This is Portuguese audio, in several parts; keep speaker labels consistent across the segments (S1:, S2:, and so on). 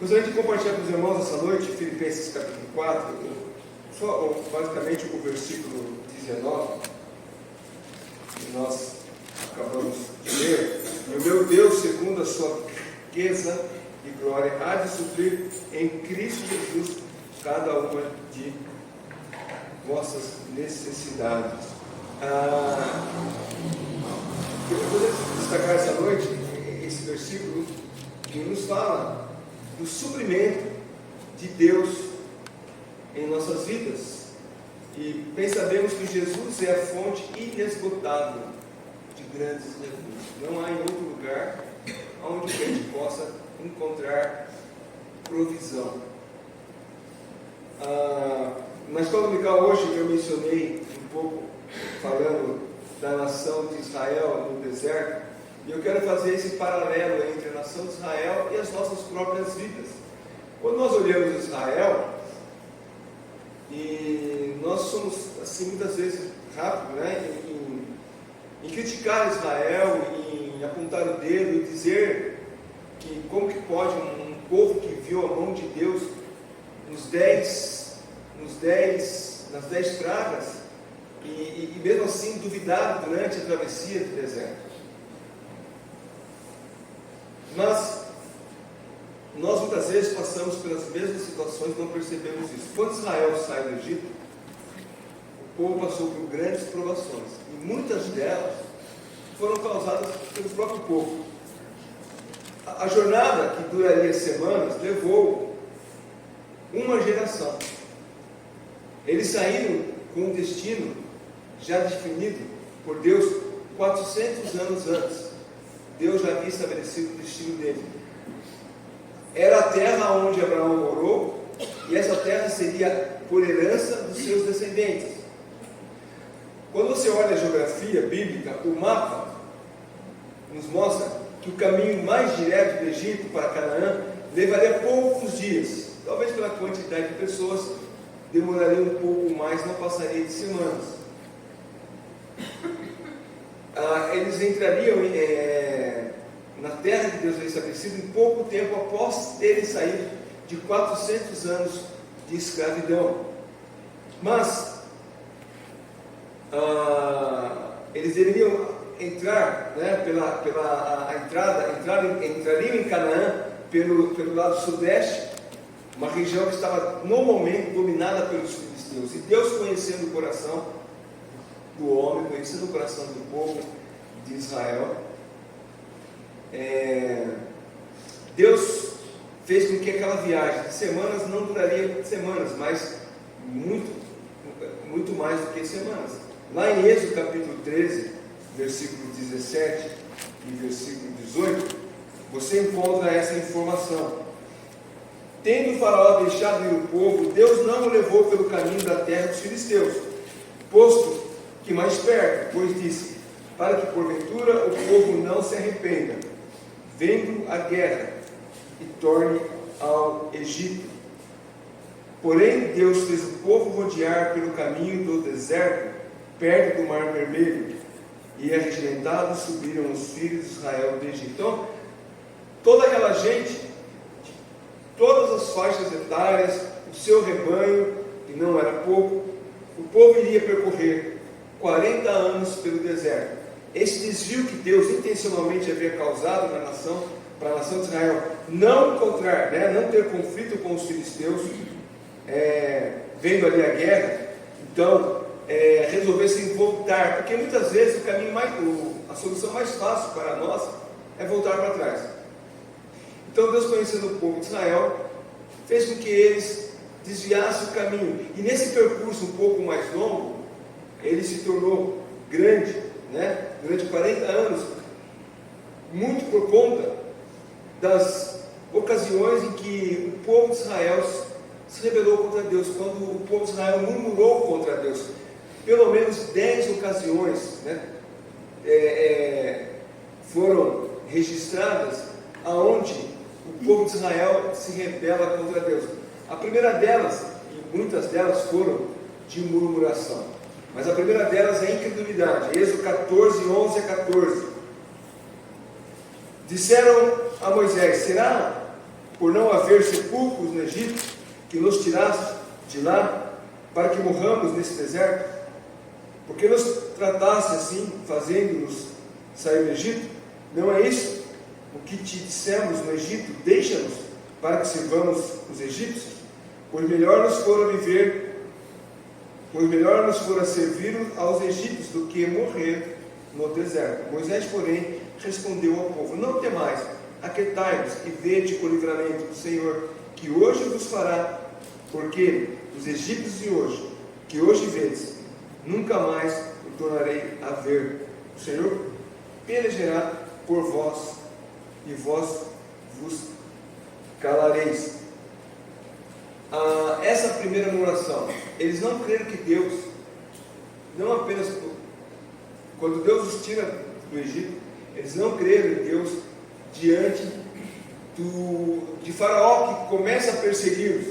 S1: Gostaria de compartilhar com os irmãos essa noite, Filipenses capítulo 4, só basicamente o versículo 19, que nós acabamos de ler. E o meu Deus, segundo a sua riqueza e glória, há de suprir em Cristo Jesus cada uma de vossas necessidades. Eu gostaria de destacar essa noite esse versículo que nos fala do suprimento de Deus em nossas vidas. E bem sabemos que Jesus é a fonte inesgotável de grandes recursos. Não há em outro lugar onde a gente possa encontrar provisão. Na escola dominical hoje eu mencionei um pouco, falando da nação de Israel no deserto, e eu quero fazer esse paralelo entre a nação de Israel e as nossas próprias vidas. Quando nós olhamos Israel, e nós somos assim muitas vezes rápidos, né, em criticar Israel, em apontar o dedo e dizer que como que pode um povo que viu a mão de Deus nas 10 pragas e mesmo assim duvidar durante a travessia do deserto. Mas nós muitas vezes passamos pelas mesmas situações e não percebemos isso. Quando Israel sai do Egito, o povo passou por grandes provações, e muitas delas foram causadas pelo próprio povo. A jornada, que duraria semanas, levou uma geração. Eles saíram com um destino já definido por Deus 400 anos antes. Deus já havia estabelecido o destino dele. Era a terra onde Abraão morou, e essa terra seria por herança dos seus descendentes. Quando você olha a geografia bíblica, o mapa nos mostra que o caminho mais direto do Egito para Canaã levaria poucos dias. Talvez pela quantidade de pessoas demoraria um pouco mais, não passaria de semanas. Eles entrariam na terra que Deus havia estabelecido em pouco tempo após terem saído de 400 anos de escravidão. Mas eles deveriam entrar, né, entrariam em Canaã pelo lado sudeste, uma região que estava no momento dominada pelos filisteus. E Deus, conhecendo o coração do homem, conhecendo o coração do povo de Israel, Deus fez com que aquela viagem de semanas não duraria semanas, mas muito mais do que semanas. Lá em Êxodo capítulo 13, versículo 17 e versículo 18, você encontra essa informação. Tendo o faraó deixado ir o povo, Deus não o levou pelo caminho da terra dos filisteus, posto que mais perto, pois disse, para que porventura o povo não se arrependa, vendo a guerra, e torne ao Egito. Porém, Deus fez o povo rodear pelo caminho do deserto, perto do Mar Vermelho, e arregimentados subiram os filhos de Israel do Egito. Então, toda aquela gente, de todas as faixas etárias, o seu rebanho, e não era pouco, o povo iria percorrer 40 anos pelo deserto. Esse desvio que Deus intencionalmente havia causado para a nação de Israel não encontrar, não ter conflito com os filisteus, vendo ali a guerra, então resolvessem voltar, porque muitas vezes a solução mais fácil para nós é voltar para trás. Então Deus, conhecendo o povo de Israel, fez com que eles desviassem o caminho, e nesse percurso um pouco mais longo, ele se tornou grande, durante 40 anos, muito por conta das ocasiões em que o povo de Israel se rebelou contra Deus, quando o povo de Israel murmurou contra Deus. Pelo menos 10 ocasiões foram registradas aonde o povo de Israel se rebela contra Deus. A primeira delas, e muitas delas foram de murmuração, mas a primeira delas é a incredulidade. Êxodo 14, 11 a 14. Disseram a Moisés: será por não haver sepulcros no Egito, que nos tirasse de lá, para que morramos nesse deserto? Porque nos tratasse assim, fazendo-nos sair do Egito? Não é isso o que te dissemos no Egito? Deixa-nos, para que sirvamos os egípcios? Pois melhor nos fora servir aos egípcios do que morrer no deserto. Moisés, porém, respondeu ao povo: não temais, aquietai-vos e vede o livramento do Senhor, que hoje vos fará, porque os egípcios de hoje, que hoje vedes, nunca mais o tornarei a ver. O Senhor pelejará por vós, e vós vos calareis. Essa primeira murmuração, eles não creram que Deus, não apenas quando Deus os tira do Egito, eles não creram em Deus diante de Faraó, que começa a persegui-los.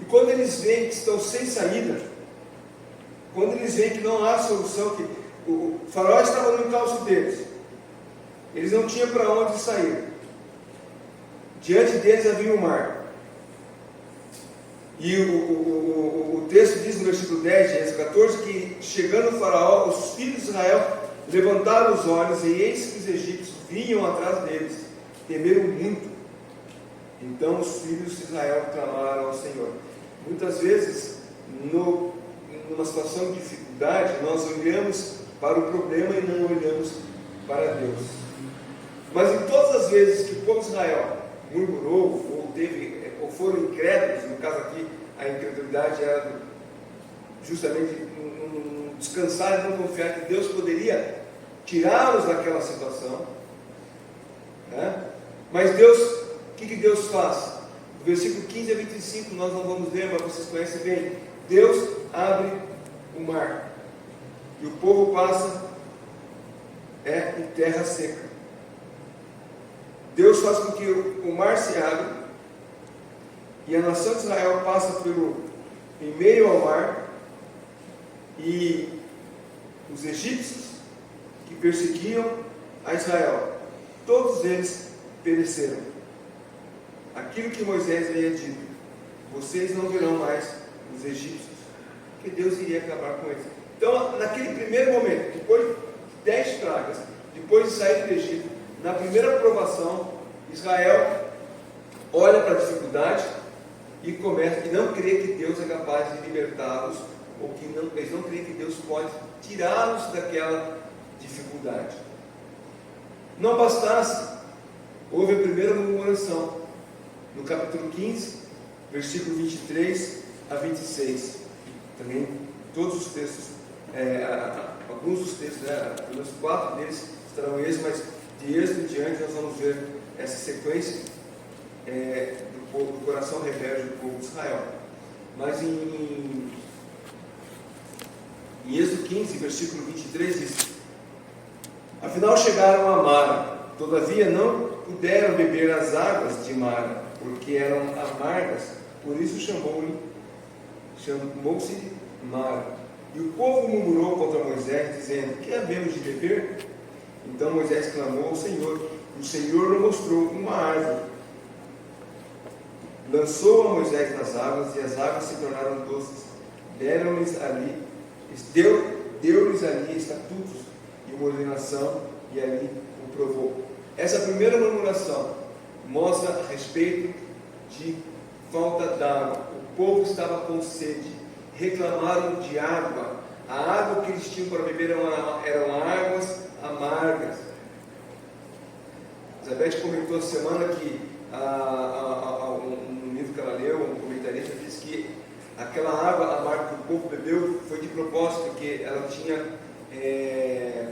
S1: E quando eles veem que estão sem saída, quando eles veem que não há solução, que o Faraó estava no encalço deles, eles não tinham para onde sair, diante deles havia o mar. E o texto diz no versículo 10 de Êxodo 14, que chegando o Faraó, os filhos de Israel levantaram os olhos, e eis que os egípcios vinham atrás deles, temeram muito. Então os filhos de Israel clamaram ao Senhor. Muitas vezes, numa situação de dificuldade, nós olhamos para o problema e não olhamos para Deus. Mas em todas as vezes que o povo de Israel murmurou, ou foram incrédulos, no caso aqui, a incredulidade era justamente um descansar e não confiar que Deus poderia tirá-los daquela situação, né? Mas Deus, o que Deus faz? Do versículo 15 a 25, nós não vamos ler, mas vocês conhecem bem. Deus abre o mar, e o povo passa em terra seca. Deus faz com que o mar se abra, e a nação de Israel passa em meio ao mar, e os egípcios que perseguiam a Israel, todos eles pereceram. Aquilo que Moisés havia dito: vocês não verão mais os egípcios, que Deus iria acabar com eles. Então, naquele primeiro momento, depois de 10 pragas, depois de sair do Egito, na primeira provação, Israel olha para a dificuldade e não crê que Deus é capaz de libertá-los, ou que eles não creem que Deus pode tirá-los daquela dificuldade. Não bastasse, houve a primeira murmuração, no capítulo 15, versículo 23 a 26. Também todos os textos, alguns dos textos, pelo menos 4 deles estarão em Êxodo, mas de Êxodo em diante nós vamos ver essa sequência do coração rebelde do povo de Israel. Mas em Êxodo 15, versículo 23 diz: afinal chegaram a Mara, todavia não puderam beber as águas de Mara, porque eram amargas, por isso chamou-se Mara. E o povo murmurou contra Moisés, dizendo: que havemos de beber? Então Moisés clamou ao Senhor, e o Senhor lhe mostrou uma árvore. Lançou a Moisés nas águas, e as águas se tornaram doces. Deu-lhes ali estatutos e uma ordenação, e ali o provou. Essa primeira murmuração mostra a respeito de falta d'água. O povo estava com sede, reclamaram de água. A água que eles tinham para beber eram águas amargas. Elizabeth comentou essa semana que um livro que ela leu, um comentarista disse que aquela água amarga que o povo bebeu foi de propósito, porque ela tinha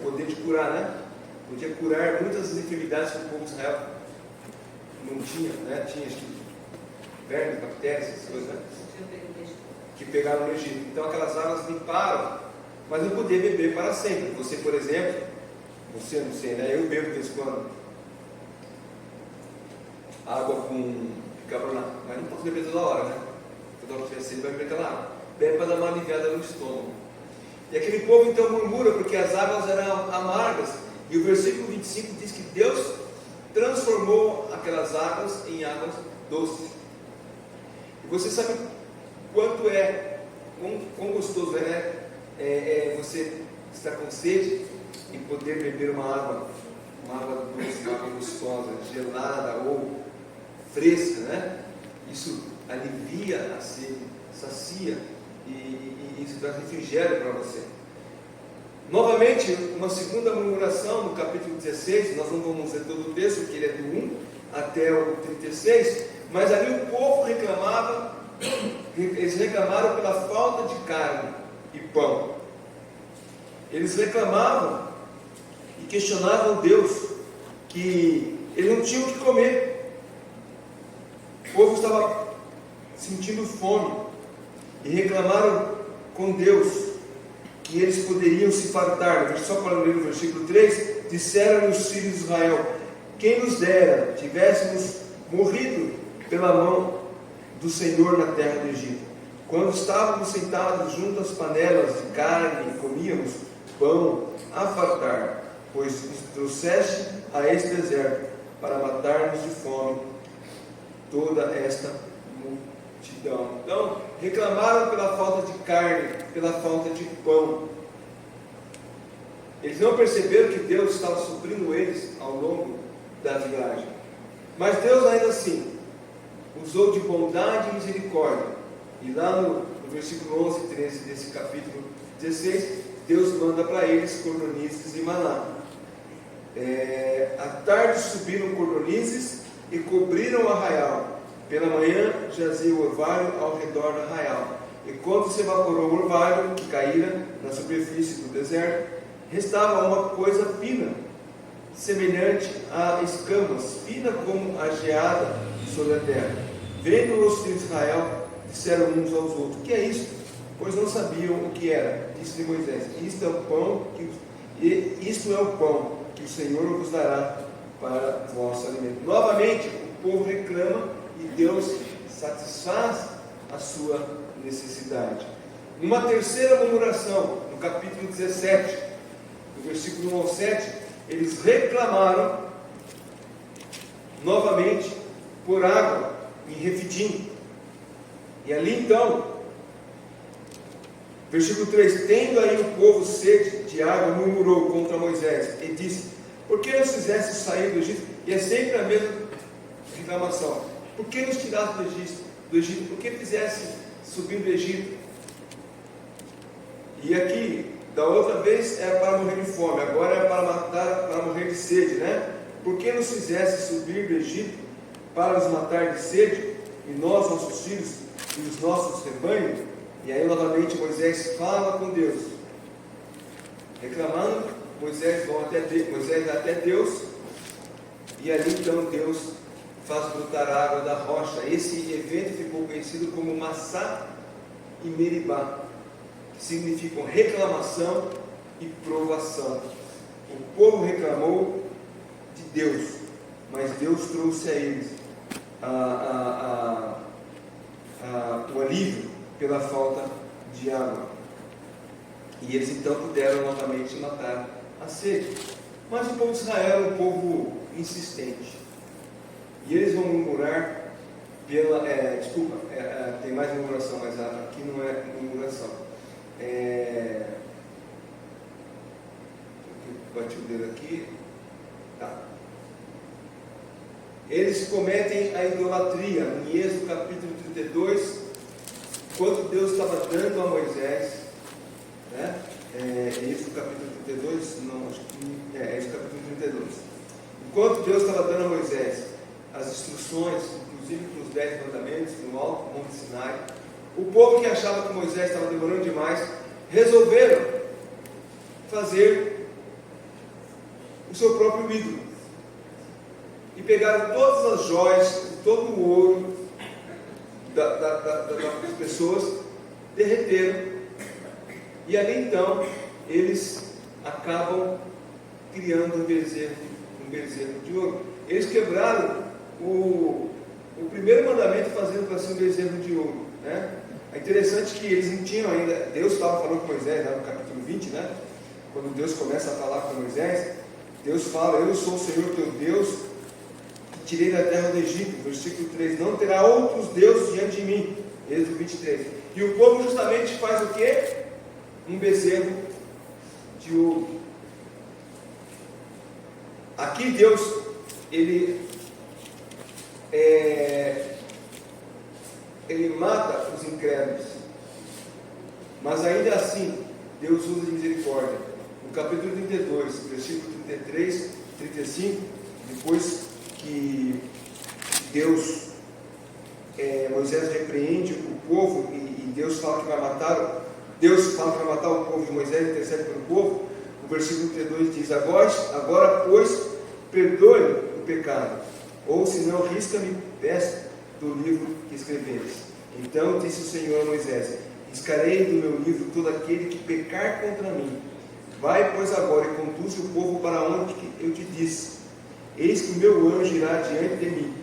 S1: poder de curar, né? Podia curar muitas das enfermidades que o povo de Israel não tinha, né? Tinha vermes, bactérias, essas coisas, né? Que pegaram no Egito. Então aquelas águas limparam, mas não podia beber para sempre. Você, por exemplo, você não sei, né? Eu bebo de vez em quando água com bicarbonato, mas não posso beber toda hora, né? Toda hora que tiver sede vai beber aquela água. Bebe para dar uma aliviada no estômago. E aquele povo então murmura porque as águas eram amargas. E o versículo 25 diz que Deus transformou aquelas águas em águas doces. E você sabe quanto quão gostoso você estar com sede e poder beber uma água doce, uma água gostosa, gelada ou fresca, né? Isso alivia a sede, sacia e isso traz refrigério para você. Novamente, uma segunda murmuração no capítulo 16, nós não vamos ler todo o texto, porque ele é do 1 até o 36, mas ali o povo eles reclamaram pela falta de carne e pão. Eles reclamavam e questionavam Deus, que eles não tinham o que comer. O povo estava sentindo fome e reclamaram com Deus que eles poderiam se fartar. Só para ler o versículo 3, disseram os filhos de Israel: quem nos dera tivéssemos morrido pela mão do Senhor na terra do Egito, quando estávamos sentados junto às panelas de carne e comíamos pão a fartar, pois nos trouxeste a este deserto para matar-nos de fome toda esta multidão. Então, reclamaram pela falta de carne, pela falta de pão. Eles não perceberam que Deus estava suprindo eles ao longo da viagem. Mas Deus ainda assim usou de bondade e misericórdia. E lá no versículo 11 e 13 desse capítulo 16, Deus manda para eles cordonizes e maná. À tarde subiram cordonizes e cobriram o arraial. Pela manhã jazia o orvalho ao redor do arraial. E quando se evaporou o orvalho que caíra na superfície do deserto, restava uma coisa fina, semelhante a escamas, fina como a geada sobre a terra. Vendo os filhos de Israel, disseram uns aos outros: que é isto? Pois não sabiam o que era. Disse-lhe Moisés: isto é o pão que o Senhor vos dará para vosso alimento. Novamente o povo reclama e Deus satisfaz a sua necessidade. Uma terceira murmuração, no capítulo 17, do versículo 1 ao 7, eles reclamaram novamente por água em Refidim. E ali então, versículo 3: tendo aí o povo sede de água, murmurou contra Moisés e disse: por que nos fizeste sair do Egito? E é sempre a mesma reclamação: por que nos tiraste do Egito? Por que fizeste subir do Egito? E aqui, da outra vez era para morrer de fome, agora é para morrer de sede, né? Por que nos fizeste subir do Egito para nos matar de sede, e nós, nossos filhos e os nossos rebanhos? E aí novamente Moisés fala com Deus, reclamando. Moisés vai até Deus, e ali então Deus faz brotar a água da rocha. Esse evento ficou conhecido como Massá e Meribá, que significam reclamação e provação. O povo reclamou de Deus, mas Deus trouxe a eles o alívio pela falta de água, e eles então puderam novamente matar a sede. Mas o povo de Israel é um povo insistente, e eles vão murmurar tem mais murmuração, mas aqui não é murmuração. Bati o dedo aqui. Tá. Eles cometem a idolatria. Em Êxodo capítulo 32, quando Deus estava dando a Moisés, né? Êxodo capítulo 32, não, acho que Êxodo capítulo 32. Enquanto Deus estava dando a Moisés as instruções, inclusive com os 10 mandamentos, no alto Monte Sinai, o povo que achava que Moisés estava demorando demais, resolveram fazer o seu próprio ídolo. E pegaram todas as joias, todo o ouro das pessoas, derreteram. E ali então, eles acabam criando um bezerro de ouro. Eles quebraram o primeiro mandamento, fazendo para si um bezerro de ouro, né? É interessante que eles não tinham ainda. Deus estava falando com Moisés, né, no capítulo 20, né? Quando Deus começa a falar com Moisés, Deus fala: eu sou o Senhor teu Deus, tirei da terra do Egito, versículo 3, não terá outros deuses diante de mim, Êxodo 23. E o povo justamente faz o quê? Um bezerro de ouro. Aqui Deus, ele mata os incrédulos, mas ainda assim Deus usa de misericórdia. No capítulo 32, versículo 33, 35, depois que Moisés repreende o povo e Deus fala que vai matar o povo de Moisés, intercede pelo povo. O versículo 32 diz: agora pois, perdoe o pecado, ou se não, risca-me peço do livro que escreveres. Então disse o Senhor a Moisés: riscarei do meu livro todo aquele que pecar contra mim. Vai, pois, agora e conduz o povo para onde eu te disse. Eis que o meu anjo irá diante de mim.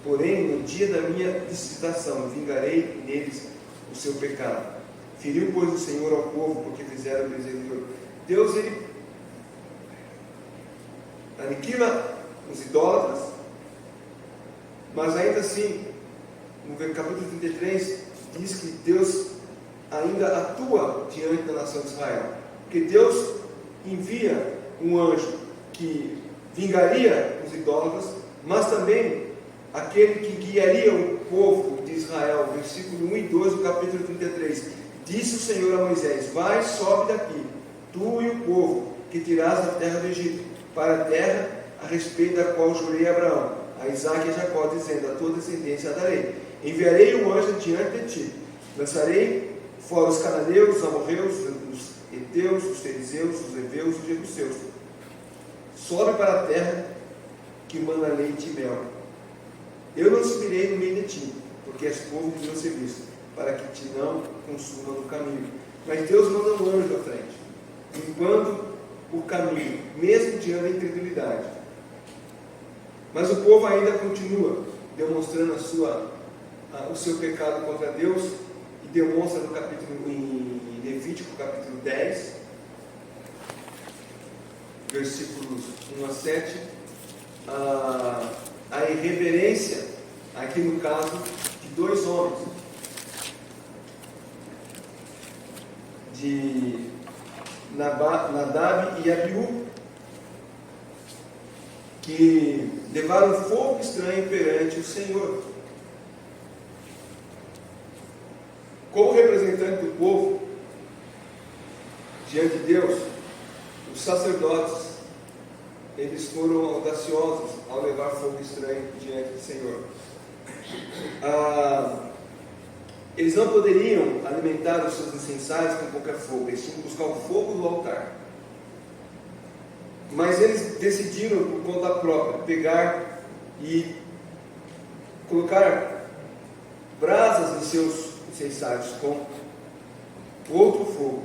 S1: Porém, no dia da minha visitação, vingarei neles o seu pecado. Feriu, pois, o Senhor ao povo, porque fizeram bezerro de ouro. Deus, ele aniquila os idólatras, mas ainda assim, no capítulo 33, diz que Deus ainda atua diante da nação de Israel. Porque Deus envia um anjo que vingaria os idólatras, mas também aquele que guiaria o povo de Israel. Versículo 1 e 2 do capítulo 33. Disse o Senhor a Moisés: vai, sobe daqui, tu e o povo que tirás da terra do Egito, para a terra a respeito da qual jurei a Abraão, a Isaque e a Jacó, dizendo: a tua descendência a darei. Enviarei um anjo diante de ti, lançarei fora os cananeus, os amorreus, os heteus, os fariseus, os heveus e os jebuseus. Sobe para a terra que mana leite e mel. Eu não subirei no meio de ti, porque és povo de meu serviço, para que te não consuma no caminho. Mas Deus manda um anjo à frente, limpando o caminho, mesmo diante da incredulidade. Mas o povo ainda continua demonstrando o seu pecado contra Deus, e demonstra no capítulo, em Levítico capítulo 10, versículos 1 a 7, a irreverência, aqui no caso, de dois homens, de Nadab e Abiú, que levaram fogo estranho perante o Senhor. Como representante do povo diante de Deus, os sacerdotes, eles foram audaciosos ao levar fogo estranho diante do Senhor. Eles não poderiam alimentar os seus incensários com qualquer fogo, eles tinham que buscar o fogo do altar. Mas eles decidiram, por conta própria, pegar e colocar brasas em seus incensários com outro fogo.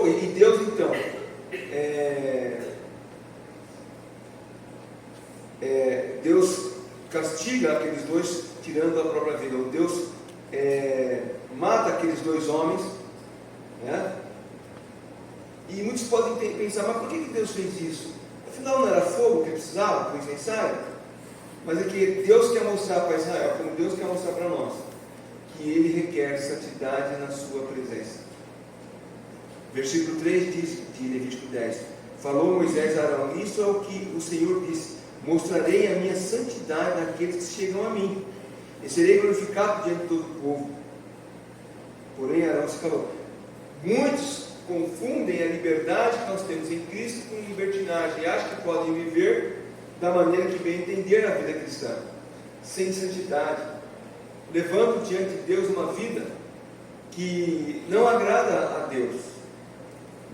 S1: E Deus, então, Deus castiga aqueles dois, tirando a própria vida. Ou Deus mata aqueles dois homens, né? E muitos podem pensar: mas por que Deus fez isso? Afinal, não era fogo que precisava para o incensário? Mas é que Deus quer mostrar para Israel, como Deus quer mostrar para nós, que Ele requer santidade na sua presença. Versículo 3 diz, de Levítico 10: falou Moisés a Arão: isso é o que o Senhor disse: mostrarei a minha santidade naqueles que chegam a mim, e serei glorificado diante de todo o povo. Porém Arão se calou. Muitos confundem a liberdade que nós temos em Cristo com libertinagem, e acham que podem viver da maneira que bem entender a vida cristã, sem santidade, levando diante de Deus uma vida que não agrada a Deus.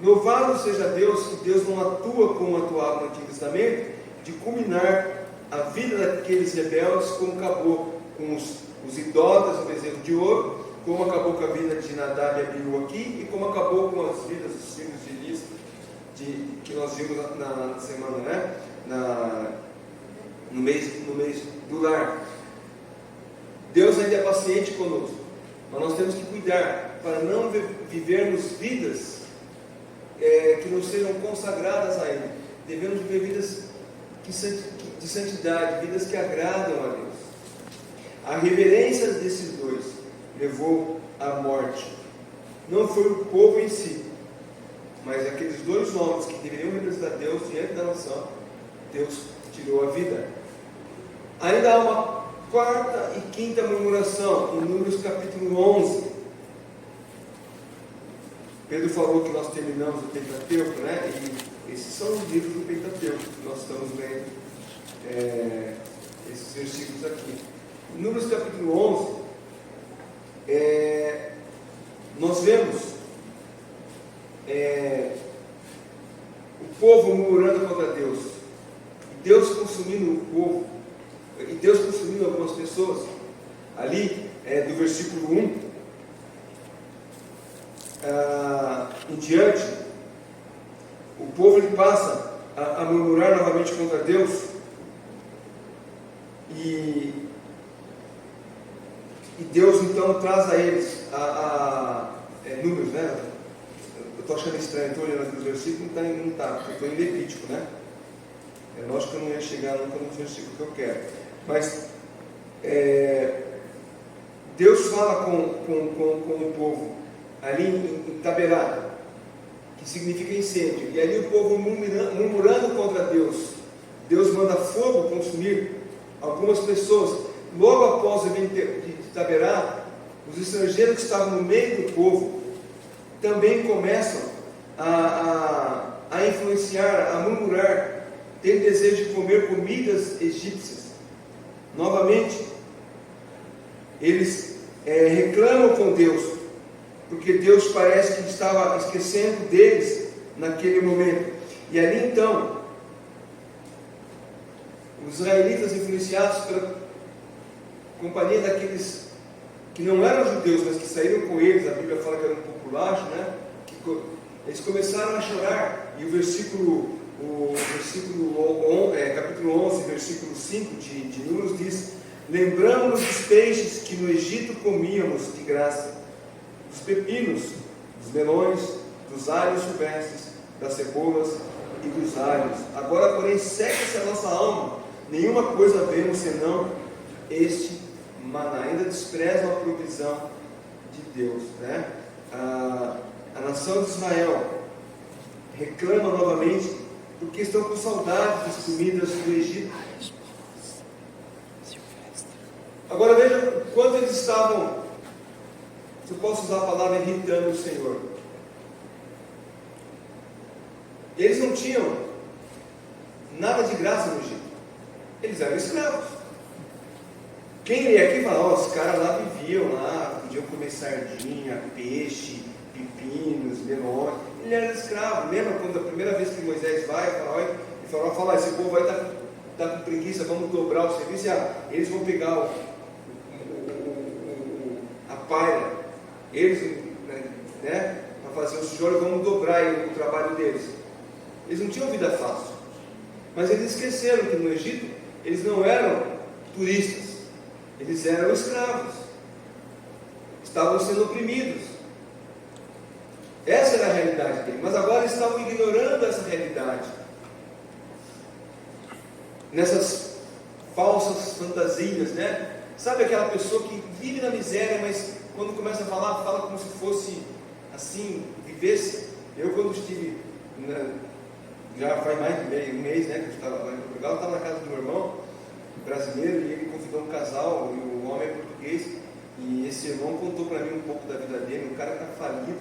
S1: Louvado seja Deus, que Deus não atua como atuava no Antigo Testamento, de culminar a vida daqueles rebeldes, como acabou com os idólatras, o bezerro de ouro, como acabou com a vida de Nadab e Abiú aqui, e como acabou com as vidas dos filhos de Elis, que nós vimos na semana, né? No mês do lar. Deus ainda é paciente conosco, mas nós temos que cuidar para não vivermos vidas que não sejam consagradas a Ele. Devemos viver vidas que de santidade, vidas que agradam a Deus. A reverência desses dois levou à morte. Não foi o povo em si, mas aqueles dois homens que deveriam representar Deus diante da nação, Deus tirou a vida. Ainda há uma quarta e quinta murmuração, em Números capítulo 11. Pedro falou que nós terminamos o Pentateuco, né? E esses são os livros do Pentateuco que nós estamos lendo, esses versículos aqui. Em Números capítulo 11, nós vemos o povo murmurando contra Deus, Deus consumindo o povo, e Deus consumindo algumas pessoas. Ali, do versículo 1 em diante, o povo ele passa a murmurar novamente contra Deus, e Deus então traz a eles Números, né? Eu estou achando estranho, estou olhando aqui os versículos, não está, eu estou em Levítico, né? É lógico que eu não ia chegar nunca no versículo que eu quero, mas Deus fala com o povo ali em Taberá, que significa incêndio, e ali o povo murmurando contra Deus. Deus manda fogo consumir algumas pessoas. Logo após o evento de Taberá, os estrangeiros que estavam no meio do povo também começam a influenciar, a murmurar, ter desejo de comer comidas egípcias. Novamente, eles reclamam com Deus, porque Deus parece que estava esquecendo deles naquele momento. E ali então, os israelitas, influenciados pela companhia daqueles que não eram judeus, mas que saíram com eles, a Bíblia fala que era um populacho, né? Eles começaram a chorar, e capítulo 11, versículo 5 de Números diz: lembramos dos peixes que no Egito comíamos de graça, dos pepinos, dos melões, dos alhos silvestres, das cebolas e dos alhos. Agora, porém, seca-se a nossa alma, nenhuma coisa vemos senão este maná. Ainda desprezam a provisão de Deus, né? A nação de Israel reclama novamente porque estão com saudade das comidas do Egito. Agora veja quanto eles estavam, se eu posso usar a palavra, irritando o Senhor. Eles não tinham nada de graça no Egito, eles eram escravos. Quem lê aqui fala: os caras lá viviam lá, podiam comer sardinha, peixe, pepinos, melões. Ele era escravo. Lembra quando a primeira vez que Moisés vai, o faraó fala: esse povo vai estar com preguiça, vamos dobrar o serviço, e eles vão pegar a palha, eles, né, para fazer os tijolos, vamos dobrar o trabalho deles. Eles não tinham vida fácil, mas eles esqueceram que no Egito eles não eram turistas, eles eram escravos, estavam sendo oprimidos. Essa era a realidade deles, mas agora eles estavam ignorando essa realidade, nessas falsas fantasias, né? Sabe aquela pessoa que vive na miséria, mas quando começa a falar, fala como se fosse assim, vivesse. Eu, quando estive, já faz mais de um mês, né, que eu estava lá em Portugal, eu estava na casa do meu irmão brasileiro, e ele convidou um casal, e o homem é português, e esse irmão contou para mim um pouco da vida dele. O cara está falido,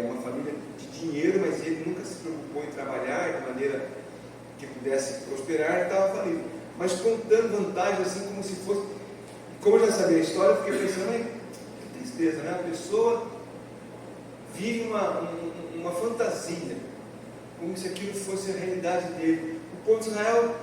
S1: uma família de dinheiro, mas ele nunca se preocupou em trabalhar de maneira que pudesse prosperar, e estava falido, mas contando vantagens assim como se fosse. Como eu já sabia a história, eu fiquei pensando: que tristeza, né? A pessoa vive uma fantasia, como se aquilo fosse a realidade dele. O povo de Israel,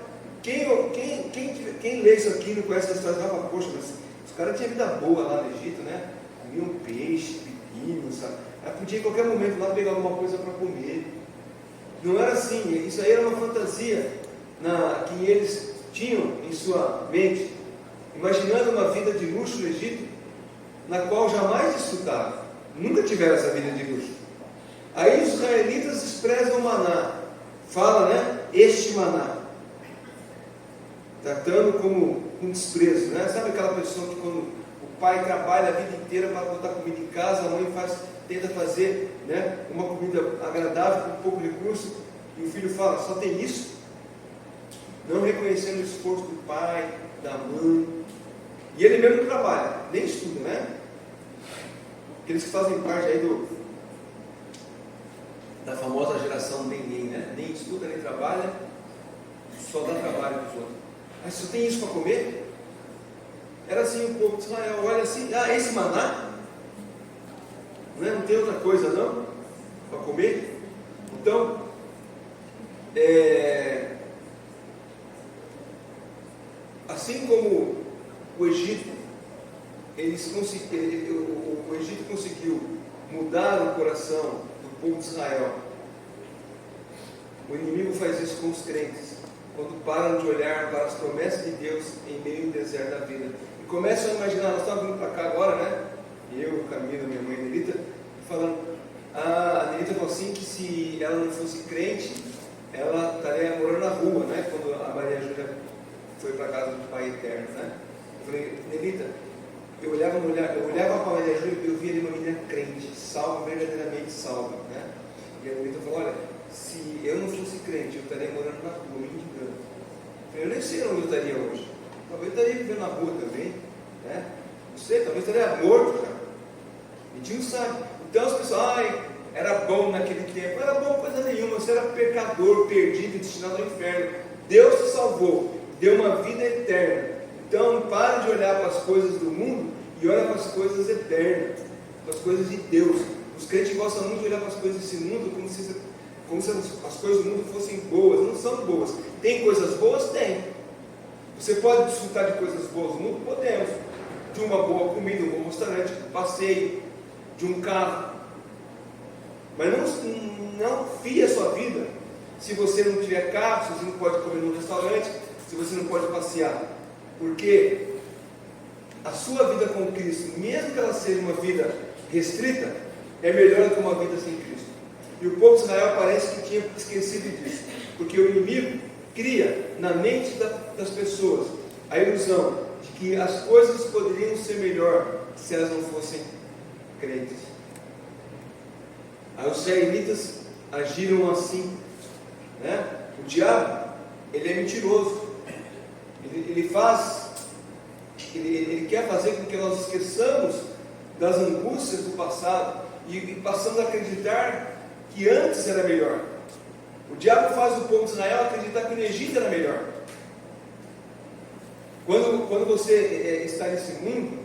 S1: quem lê isso aqui não conhece a história, fala: poxa, mas os caras tinham vida boa lá no Egito, né? Comiam peixe, pepino, sabe? Aí podia em qualquer momento lá pegar alguma coisa para comer. Não era assim. Isso aí era uma fantasia que eles tinham em sua mente, imaginando uma vida de luxo no Egito, na qual jamais desfrutaram, nunca tiveram essa vida de luxo. Aí os israelitas desprezam o maná, fala, né? Este maná. tratando como um desprezo, né? Sabe aquela pessoa que quando o pai trabalha a vida inteira para botar comida em casa, a mãe tenta fazer, né, uma comida agradável com pouco recurso, e o filho fala, só tem isso? Não reconhecendo o esforço do pai, da mãe, e ele mesmo não trabalha, nem estuda, né? Aqueles que fazem parte aí da famosa geração neném, né? Nem estuda, nem trabalha, só dá trabalho para os outros. Mas só tem isso para comer? Era assim um povo de Israel, olha assim, esse maná? Não tem outra coisa não para comer? Então, assim como o Egito, o Egito conseguiu mudar o coração do povo de Israel, o inimigo faz isso com os crentes, quando param de olhar para as promessas de Deus em meio ao deserto da vida, e começam a imaginar, nós estamos vindo para cá agora, né? Eu, Camila, minha mãe Nelita, falando, a Nelita falou assim, que se ela não fosse crente, ela estaria morando na rua, né? Quando a Maria Júlia foi para a casa do Pai Eterno, né? Eu falei, Nelita, eu olhava para a Maria Júlia e eu via ali uma menina crente, salva, verdadeiramente salva, né? E a Nelita falou, olha, se eu não fosse crente, eu estaria morando na rua, me indigando. Eu nem sei onde eu estaria hoje. Talvez eu estaria vivendo na rua também, né? Não sei, talvez eu estaria morto, cara. A gente não sabe. Então as pessoas, era bom naquele tempo. Não era bom coisa nenhuma, você era pecador, perdido, destinado ao inferno. Deus te salvou, deu uma vida eterna. Então pare de olhar para as coisas do mundo e olha para as coisas eternas, para as coisas de Deus. Os crentes gostam muito de olhar para as coisas desse mundo como se as coisas do mundo fossem boas. Não são boas. Tem coisas boas? Tem. Você pode desfrutar de coisas boas no mundo? Podemos. De uma boa comida, um bom restaurante, um passeio, de um carro. Mas não fie a sua vida se você não tiver carro, se você não pode comer num restaurante, se você não pode passear. Porque a sua vida com Cristo, mesmo que ela seja uma vida restrita, é melhor do que uma vida sem Cristo. E o povo de Israel parece que tinha esquecido disso, porque o inimigo cria na mente das pessoas a ilusão de que as coisas poderiam ser melhor se elas não fossem crentes. Aí os israelitas agiram assim, né? O diabo, ele é mentiroso, ele quer fazer com que nós esqueçamos das angústias do passado e passamos a acreditar que antes era melhor. O diabo faz o povo de Israel acreditar que no Egito era melhor. Quando você está nesse mundo,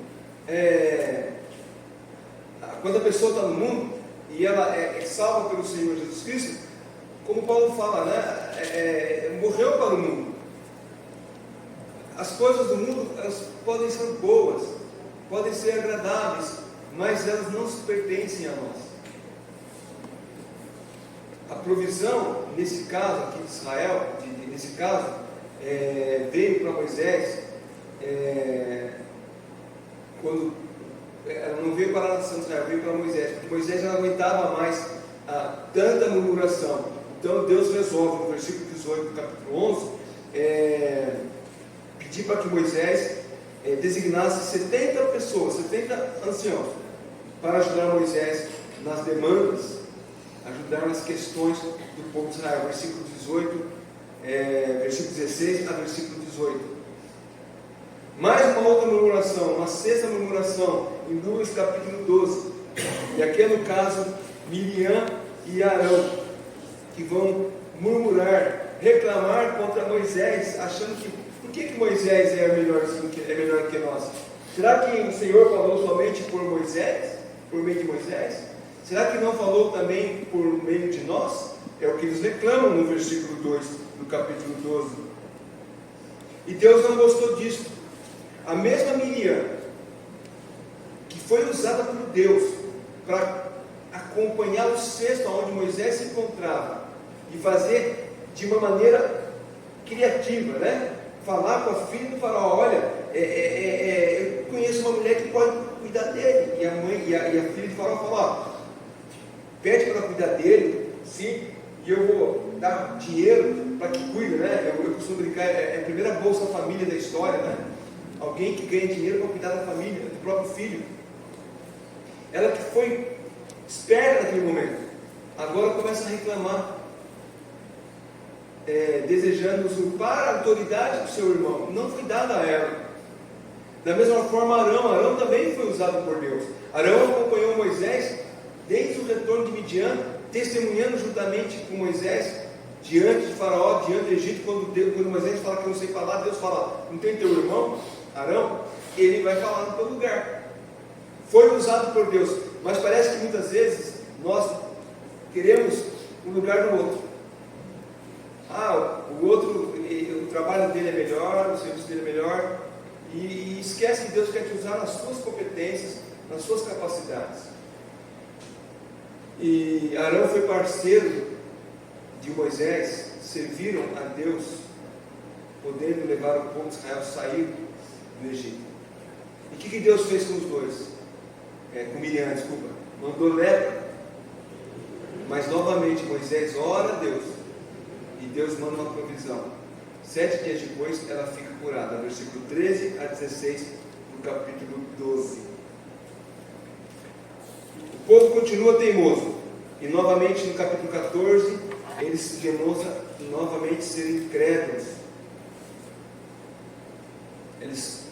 S1: quando a pessoa está no mundo e ela é salva pelo Senhor Jesus Cristo, como Paulo fala, né? Morreu para o mundo. As coisas do mundo, elas podem ser boas, podem ser agradáveis, mas elas não se pertencem a nós. A provisão, nesse caso aqui de Israel, nesse caso, veio para Moisés, quando ela não veio para a nação de Israel, veio para Moisés, porque Moisés não aguentava mais tanta murmuração. Então Deus resolve, no versículo 18 do capítulo 11, pedir para que Moisés designasse 70 pessoas, 70 anciãos, para ajudar Moisés nas demandas, ajudar nas questões do povo de Israel. Versículo 18, versículo 16 a versículo 18. Mais uma outra murmuração, uma sexta murmuração, em Números capítulo 12. E aqui é no caso Miriam e Arão, que vão murmurar, reclamar contra Moisés, achando que, por que Moisés é melhor que nós? Será que o Senhor falou somente por Moisés, por meio de Moisés? Será que não falou também por meio de nós? É o que eles reclamam no versículo 2 do capítulo 12. E Deus não gostou disso. A mesma Miriam, que foi usada por Deus para acompanhar o cesto onde Moisés se encontrava e fazer de uma maneira criativa, né? Falar com a filha do faraó, olha, eu conheço uma mulher que pode cuidar dele. E a mãe e a filha do faraó falou, pede para cuidar dele, sim, e eu vou dá dinheiro para que cuida, né? Eu costumo brincar, é a primeira Bolsa Família da história, né? Alguém que ganha dinheiro para cuidar da família, do próprio filho. Ela que foi esperta naquele momento, agora começa a reclamar, desejando usurpar a autoridade do seu irmão. Não foi dada a ela. Da mesma forma, Arão também foi usado por Deus. Arão acompanhou Moisés desde o retorno de Midian, testemunhando juntamente com Moisés diante de Faraó, diante do Egito. Quando Moisés fala que eu não sei falar, Deus fala: não tem teu irmão, Arão? Ele vai falar no teu lugar. Foi usado por Deus, mas parece que muitas vezes nós queremos o lugar do outro. O outro, o trabalho dele é melhor, o serviço dele é melhor, e esquece que Deus quer te usar nas suas competências, nas suas capacidades. E Arão foi parceiro de Moisés, serviram a Deus, podendo levar o povo de Israel a sair do Egito. E o que Deus fez com os dois? Com Miriam, desculpa. Mandou lepra. Mas novamente Moisés ora a Deus, e Deus manda uma provisão. 7 dias depois ela fica curada. Versículo 13 a 16 do capítulo 12. O povo continua teimoso, e novamente no capítulo 14 eles demonstram novamente ser incrédulos. Eles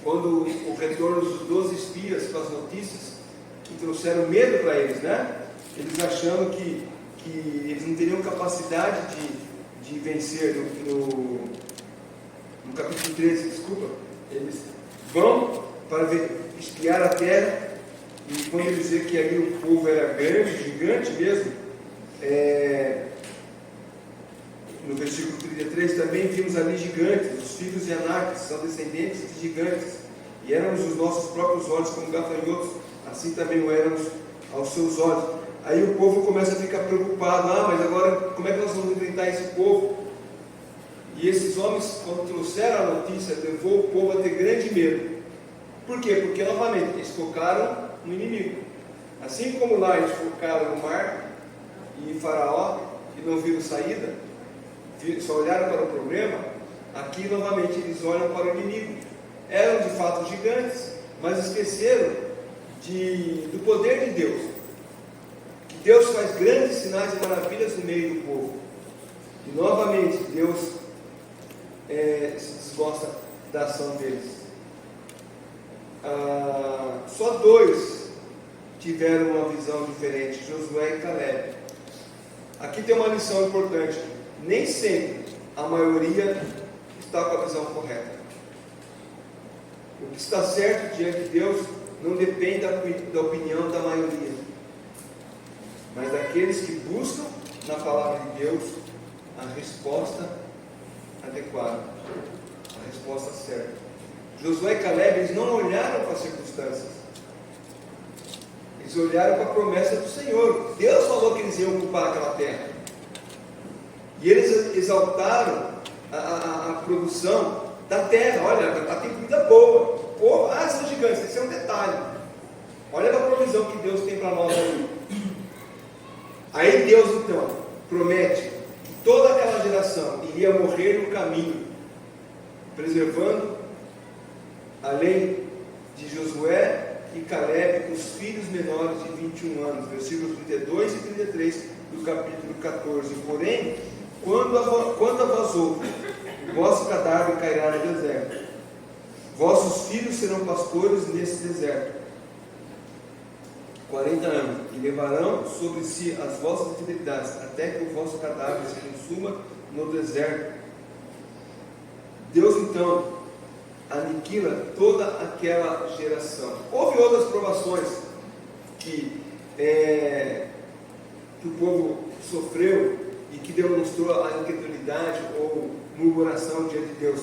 S1: quando o retorno dos 12 espias com as notícias que trouxeram medo para eles, né? Eles achando que eles não teriam capacidade de vencer. No capítulo 13, desculpa, eles vão para espiar a terra, e quando eles veem que ali o povo era grande, gigante mesmo, no versículo 33, também vimos ali gigantes, os filhos de Anak, que são descendentes de gigantes, e éramos os nossos próprios olhos como gafanhotos, assim também o éramos aos seus olhos. Aí o povo começa a ficar preocupado: mas agora como é que nós vamos enfrentar esse povo? E esses homens, quando trouxeram a notícia, levou o povo a ter grande medo. Por quê? Porque novamente eles focaram no inimigo. Assim como lá eles focaram no mar e em Faraó e não viram saída, só olharam para o problema, aqui novamente eles olham para o inimigo. Eram de fato gigantes, mas esqueceram do poder de Deus. Que Deus faz grandes sinais e maravilhas no meio do povo. E novamente Deus se desgosta da ação deles. Só 2 tiveram uma visão diferente: Josué e Caleb. Aqui tem uma lição importante: nem sempre a maioria está com a visão correta. O que está certo diante de Deus não depende da opinião da maioria, mas daqueles que buscam na palavra de Deus a resposta adequada, a resposta certa. Josué e Caleb, eles não olharam para as circunstâncias, eles olharam para a promessa do Senhor. Deus falou que eles iam ocupar aquela terra, e eles exaltaram a produção da terra. Olha, tem comida boa. São gigantes, esse é um detalhe. Olha a provisão que Deus tem para nós aí. Aí Deus então promete que toda aquela geração iria morrer no caminho, preservando, além de Josué e Caleb, os filhos menores de 21 anos, versículos 32 e 33 do capítulo 14. Porém, quando a vós outros, o vosso cadáver cairá no deserto, vossos filhos serão pastores nesse deserto 40 anos, e levarão sobre si as vossas fidelidades, até que o vosso cadáver se consuma no deserto. Deus então aniquila toda aquela geração. Houve outras provações que o povo sofreu e que demonstrou a incredulidade ou murmuração diante de Deus,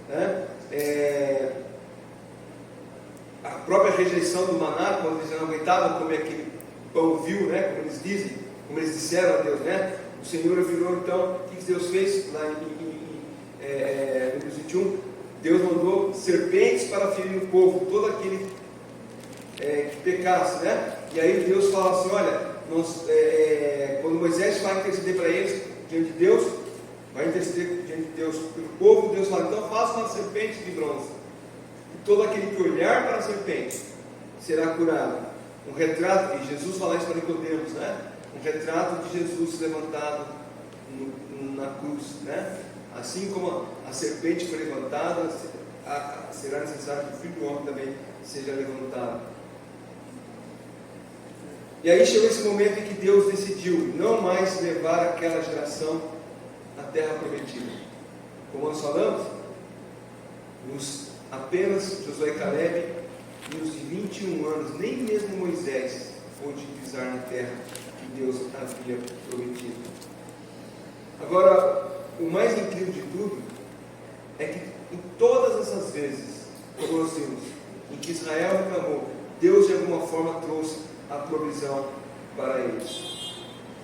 S1: né? A própria rejeição do maná, quando eles não aguentavam comer aquele pão vil, né? Como eles dizem, como eles disseram a Deus, né? O Senhor virou então, o que Deus fez lá em 21? Deus mandou serpentes para ferir o povo, todo aquele que pecasse, né? E aí Deus fala assim: olha, quando Moisés vai interceder para eles, diante de Deus, vai interceder diante de Deus pelo povo, Deus fala, então faça uma serpente de bronze, e todo aquele que olhar para a serpente será curado. Um retrato, e Jesus fala isso para Nicodemos, né? Um retrato de Jesus levantado na cruz, né? Assim como a serpente foi levantada, será necessário que o Filho do Homem também seja levantado. E aí chegou esse momento em que Deus decidiu não mais levar aquela geração à terra prometida. Como nós falamos, apenas Josué e Caleb, nos 21 anos, nem mesmo Moisés pôde pisar na terra que Deus havia prometido. Agora, o mais incrível de tudo é que em todas essas vezes, como nós vimos, em que Israel reclamou, Deus de alguma forma trouxe a provisão para eles.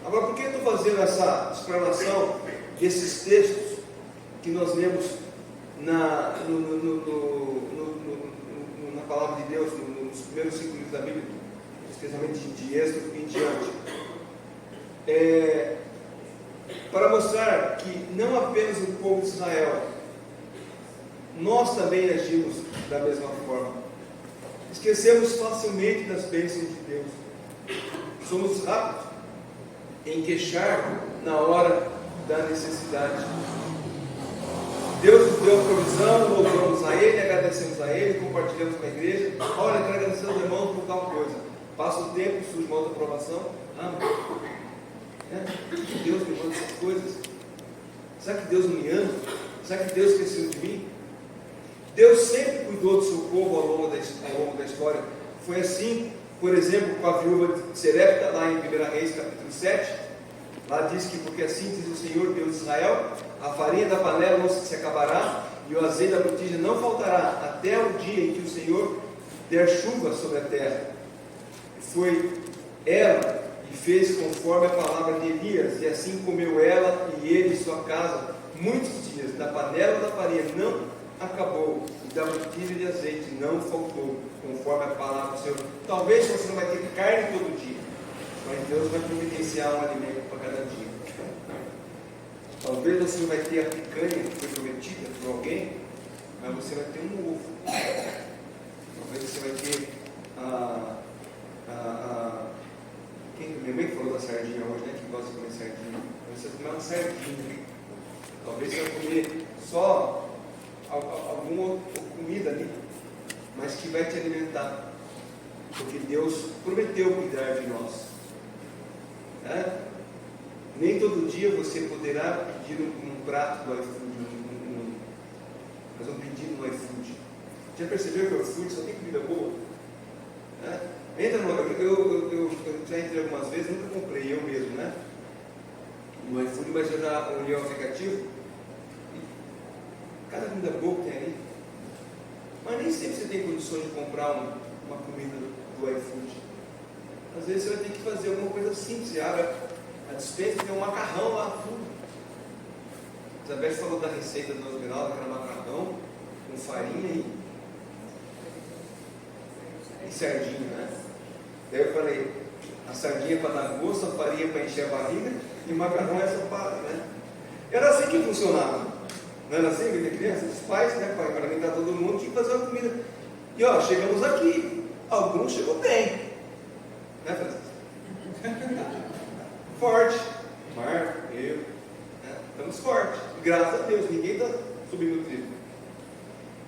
S1: Agora, por que eu estou fazendo essa explanação desses textos que nós lemos na palavra de Deus, nos primeiros 5 livros da Bíblia, especialmente de Êxodo e em diante? Para mostrar que não apenas o povo de Israel, nós também agimos da mesma forma. Esquecemos facilmente das bênçãos de Deus. Somos rápidos em queixar na hora da necessidade. Deus nos deu a provisão, louvamos a Ele, agradecemos a Ele, compartilhamos com a igreja. Olha, quero agradecer aos irmãos por tal coisa. Passa o tempo, surge uma outra aprovação. Deus me manda essas coisas. Será que Deus não me ama? Será que Deus esqueceu de mim? Deus sempre cuidou do seu povo ao longo da história. Foi assim, por exemplo, com a viúva de Serepta, lá em 1 Reis, capítulo 7. Lá diz que, porque assim diz o Senhor, Deus de Israel, a farinha da panela não se acabará, e o azeite da botija não faltará, até o dia em que o Senhor der chuva sobre a terra. Foi ela que fez conforme a palavra de Elias, e assim comeu ela e ele e sua casa muitos dias. Da panela da farinha não acabou, e da botija de azeite não faltou, conforme a palavra do Senhor. Talvez você não vai ter carne todo dia, mas Deus vai providenciar um alimento para cada dia. Talvez você não vai ter a picanha que foi prometida por alguém, mas você vai ter um ovo. Talvez você vai ter minha mãe falou da sardinha hoje, né? Que gosta de comer sardinha. Você vai comer uma sardinha. Talvez você vai comer só alguma comida ali, mas que vai te alimentar. Porque Deus prometeu cuidar de nós. Nem todo dia você poderá pedir um prato do iFood, mas um pedido no iFood. Já percebeu que o iFood só tem comida boa? Entra no, eu já entrei algumas vezes, nunca comprei eu mesmo, né? No iFood, mas eu já olhei o aplicativo e cada comida boa que tem ali. Mas nem sempre você tem condições de comprar uma comida do iFood. Às vezes você vai ter que fazer alguma coisa simples. Você abre a despensa, tem um macarrão lá, tudo. Isabel falou da receita do Osmeralda, que era macarrão com farinha e sardinha, né? Daí eu falei, a sardinha para dar gosto, a farinha para encher a barriga e o macarrão é só para, né? Era assim que funcionava. Não era assim, quando criança? Os pais, né, para alimentar todo mundo, tinha que fazer uma comida. E ó, chegamos aqui, alguns chegou bem, né, Francisco? Forte, Marco, eu, né? Estamos fortes, graças a Deus, ninguém está subnutrido,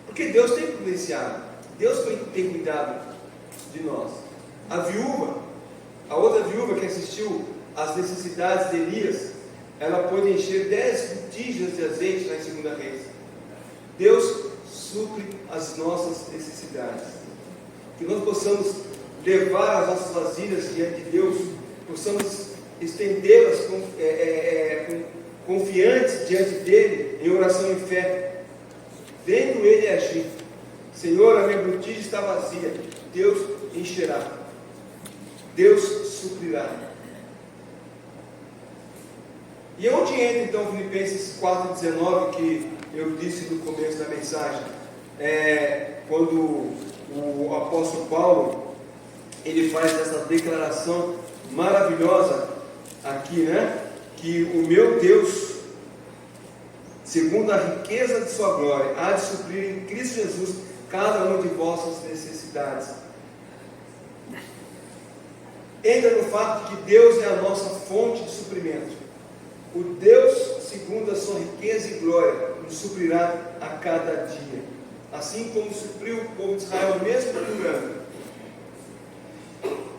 S1: porque Deus tem providenciado, Deus tem cuidado de nós. A outra viúva que assistiu às necessidades de Elias, ela pôde encher 10 botijas de azeite na segunda Reis. Deus supre as nossas necessidades, que nós possamos levar as nossas vasilhas diante de Deus, possamos estendê-las confiantes diante dele, em oração e fé, vendo ele agir. Senhor, a minha botija está vazia, Deus encherá, Deus suprirá. E onde entra então Filipenses 4,19, que eu disse no começo da mensagem? Quando o apóstolo Paulo ele faz essa declaração maravilhosa aqui, né? Que o meu Deus, segundo a riqueza de sua glória, há de suprir em Cristo Jesus cada uma de vossas necessidades. Entra no fato de que Deus é a nossa fonte de suprimento. O Deus, segundo a sua riqueza e glória, nos suprirá a cada dia. Assim como supriu o povo de Israel, mesmo procurando.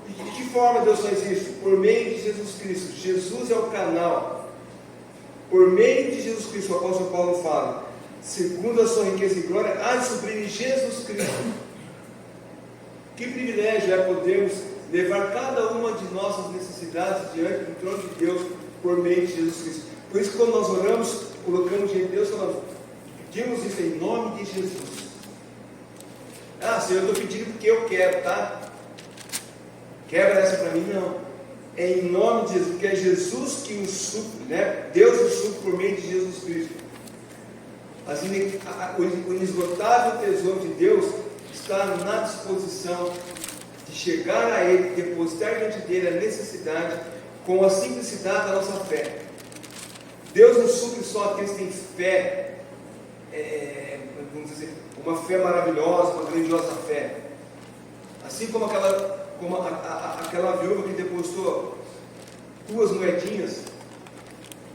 S1: E de que forma Deus faz isso? Por meio de Jesus Cristo. Jesus é o canal. Por meio de Jesus Cristo, o apóstolo Paulo fala, segundo a sua riqueza e glória, há de suprir em Jesus Cristo. Que privilégio é podermos levar cada uma de nossas necessidades diante do trono de Deus por meio de Jesus Cristo. Por isso, quando nós oramos, colocamos diante de Deus, falamos, pedimos isso em nome de Jesus. Ah, Senhor, eu estou pedindo porque eu quero, tá? Quebra essa para mim, não. É em nome de Jesus, porque é Jesus que nos supre, né? Deus nos supre por meio de Jesus Cristo. O inesgotável tesouro de Deus está na disposição de chegar a Ele, depositar diante dele a necessidade, com a simplicidade da nossa fé. Deus não supre só aqueles que têm fé, vamos dizer, uma fé maravilhosa, uma grandiosa fé. Assim como aquela viúva que depositou 2 moedinhas,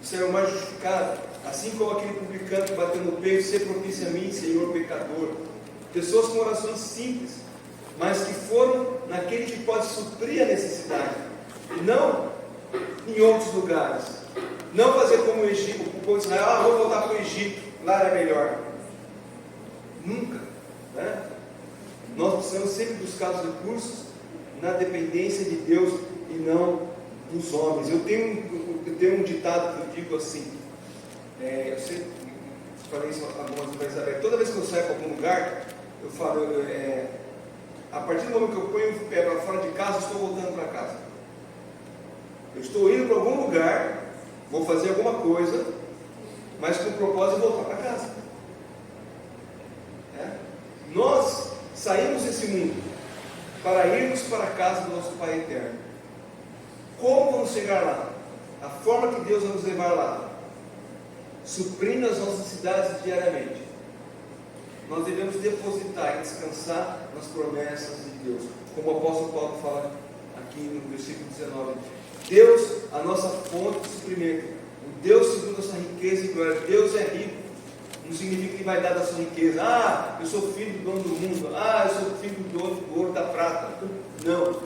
S1: saiu mais justificado. Assim como aquele publicano que bateu no peito, ser propício a mim, Senhor pecador. Pessoas com orações simples, mas que foram naquele que pode suprir a necessidade, e não em outros lugares. Não fazer como o Egito, o povo de Israel, vou voltar para o Egito, lá é melhor. Nunca, né? Nós precisamos sempre buscar os recursos na dependência de Deus e não dos homens. Eu tenho um ditado que eu digo assim, eu sempre falei isso algumas vezes, toda vez que eu saio para algum lugar, eu falo, a partir do momento que eu ponho o pé para fora de casa, eu estou voltando para casa. Eu estou indo para algum lugar, vou fazer alguma coisa, mas com o propósito de voltar para casa. Nós saímos desse mundo para irmos para a casa do nosso Pai Eterno. Como vamos chegar lá? A forma que Deus vai nos levar lá, suprindo as nossas necessidades diariamente. Nós devemos depositar e descansar nas promessas de Deus, como o apóstolo Paulo fala aqui no versículo 19. Deus, a nossa fonte de suprimento, o Deus segundo a sua riqueza e glória. Deus é rico, não significa que vai dar da sua riqueza. Ah, eu sou filho do dono do mundo. Ah, eu sou filho do dono do ouro, da prata. Não,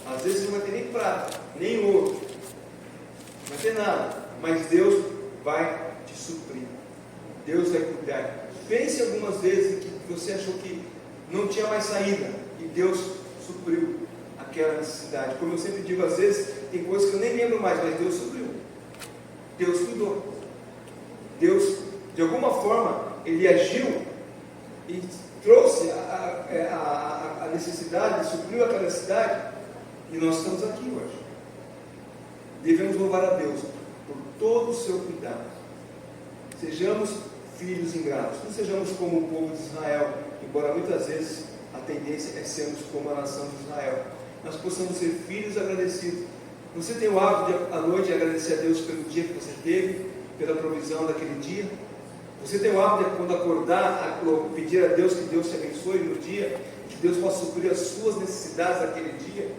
S1: às vezes você não vai ter nem prata, nem ouro, não vai ter nada, mas Deus vai te suprir, Deus vai cuidar. Pense algumas vezes que você achou que não tinha mais saída e Deus supriu aquela necessidade. Como eu sempre digo, às vezes tem coisas que eu nem lembro mais, mas Deus supriu, Deus cuidou, Deus de alguma forma Ele agiu e trouxe a necessidade, supriu aquela necessidade, e nós estamos aqui hoje. Devemos louvar a Deus por todo o seu cuidado. Sejamos filhos ingratos, não sejamos como o povo de Israel, embora muitas vezes a tendência é sermos como a nação de Israel. Nós possamos ser filhos agradecidos. Você tem o hábito de, à noite, agradecer a Deus pelo dia que você teve, pela provisão daquele dia? Você tem o hábito de, quando acordar, pedir a Deus que Deus te abençoe no dia, que Deus possa suprir as suas necessidades daquele dia,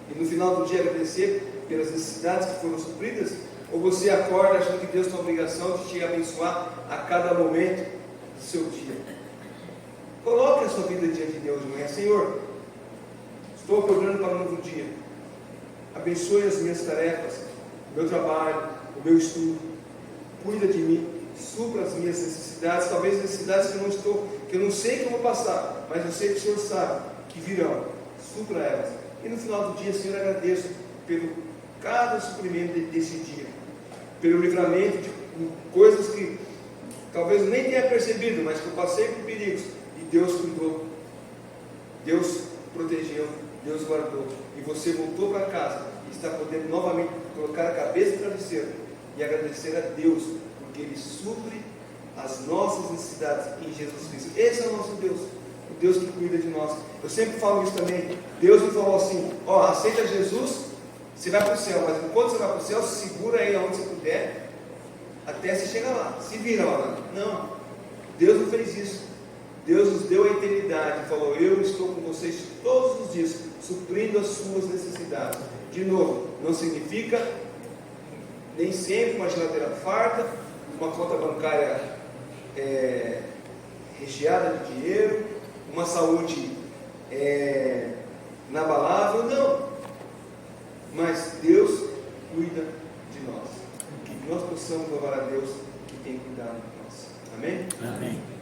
S1: e no final do dia agradecer pelas necessidades que foram supridas? Ou você acorda achando que Deus tem a obrigação de te abençoar a cada momento do seu dia? Coloque a sua vida diante de Deus de manhã. Senhor, estou acordando para um novo dia, abençoe as minhas tarefas, o meu trabalho, o meu estudo, cuida de mim, supra as minhas necessidades, talvez necessidades que eu não sei que eu vou passar, mas eu sei que o Senhor sabe que virão, supra elas. E no final do dia, Senhor, agradeço pelo cada suprimento desse dia, pelo livramento de coisas que talvez eu nem tenha percebido, mas que eu passei por perigos, e Deus cuidou, Deus protegeu, Deus guardou, e você voltou para casa e está podendo novamente colocar a cabeça no travesseiro e agradecer a Deus, porque Ele supre as nossas necessidades em Jesus Cristo. Esse é o nosso Deus, o Deus que cuida de nós. Eu sempre falo isso também. Deus me falou assim: aceita Jesus Você vai para o céu, mas enquanto você vai para o céu, segura aí aonde você puder, até você chegar lá. Se vira lá. Não, Deus não fez isso. Deus nos deu a eternidade, falou: eu estou com vocês todos os dias, suprindo as suas necessidades. De novo, não significa nem sempre uma geladeira farta, uma conta bancária recheada de dinheiro, uma saúde inabalável, não. Mas Deus cuida de nós. Que nós possamos louvar a Deus que tem cuidado de nós. Amém?
S2: Amém.